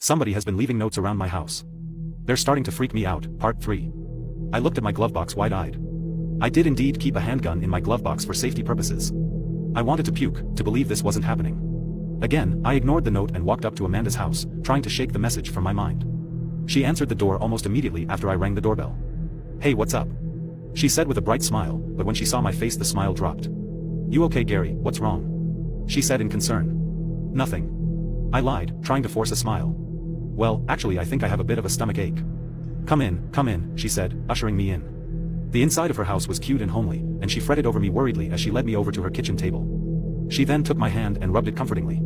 Somebody has been leaving notes around my house. They're starting to freak me out. Part 3. I looked at my glove box wide-eyed. I did indeed keep a handgun in my glove box for safety purposes. I wanted to puke, to believe this wasn't happening. Again, I ignored the note and walked up to Amanda's house, trying to shake the message from my mind. She answered the door almost immediately after I rang the doorbell. "Hey, what's up?" she said with a bright smile, but when she saw my face the smile dropped. "You okay, Gary? What's wrong?" she said in concern. "Nothing," I lied, trying to force a smile. "Well, actually I think I have a bit of a stomach ache." Come in, she said, ushering me in. The inside of her house was cute and homely, and she fretted over me worriedly as she led me over to her kitchen table. She then took my hand and rubbed it comfortingly.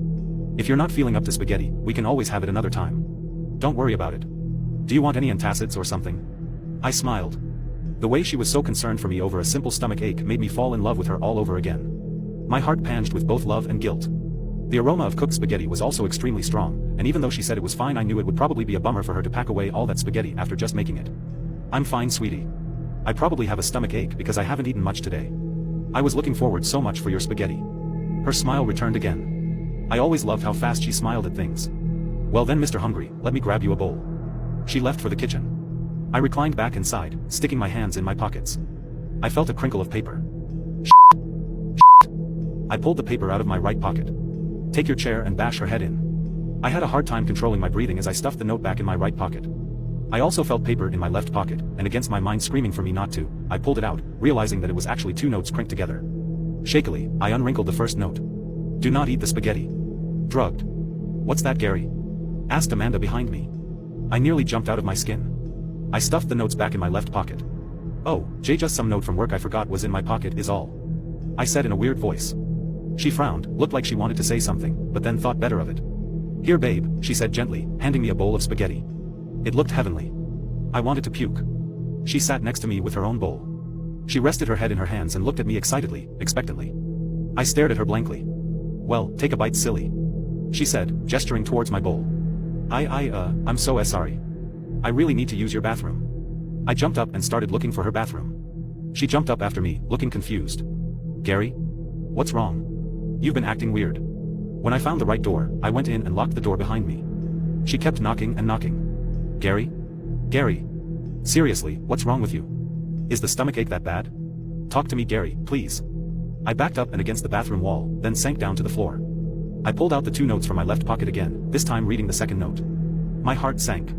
"If you're not feeling up to spaghetti, we can always have it another time. Don't worry about it. Do you want any antacids or something?" I smiled. The way she was so concerned for me over a simple stomach ache made me fall in love with her all over again. My heart panged with both love and guilt. The aroma of cooked spaghetti was also extremely strong, and even though she said it was fine, I knew it would probably be a bummer for her to pack away all that spaghetti after just making it. "I'm fine, sweetie. I probably have a stomach ache because I haven't eaten much today. I was looking forward so much for your spaghetti." Her smile returned again. I always loved how fast she smiled at things. "Well then, Mr. Hungry, let me grab you a bowl." She left for the kitchen. I reclined back inside, sticking my hands in my pockets. I felt a crinkle of paper. Shit. I pulled the paper out of my right pocket. "Take your chair and bash her head in." I had a hard time controlling my breathing as I stuffed the note back in my right pocket. I also felt paper in my left pocket, and against my mind screaming for me not to, I pulled it out, realizing that it was actually 2 notes crinked together. Shakily, I unwrinkled the first note. "Do not eat the spaghetti. Drugged." "What's that, Gary?" asked Amanda behind me. I nearly jumped out of my skin. I stuffed the notes back in my left pocket. "Oh, Jay, just some note from work I forgot was in my pocket is all," I said in a weird voice. She frowned, looked like she wanted to say something, but then thought better of it. "Here, babe," she said gently, handing me a bowl of spaghetti. It looked heavenly. I wanted to puke. She sat next to me with her own bowl. She rested her head in her hands and looked at me excitedly, expectantly. I stared at her blankly. "Well, take a bite, silly," she said, gesturing towards my bowl. I'm so sorry. I really need to use your bathroom." I jumped up and started looking for her bathroom. She jumped up after me, looking confused. "Gary? What's wrong? You've been acting weird." When I found the right door, I went in and locked the door behind me. She kept knocking and knocking. "Gary? Gary? Seriously, what's wrong with you? Is the stomach ache that bad? Talk to me, Gary, please." I backed up and against the bathroom wall, then sank down to the floor. I pulled out the 2 notes from my left pocket again, this time reading the second note. My heart sank.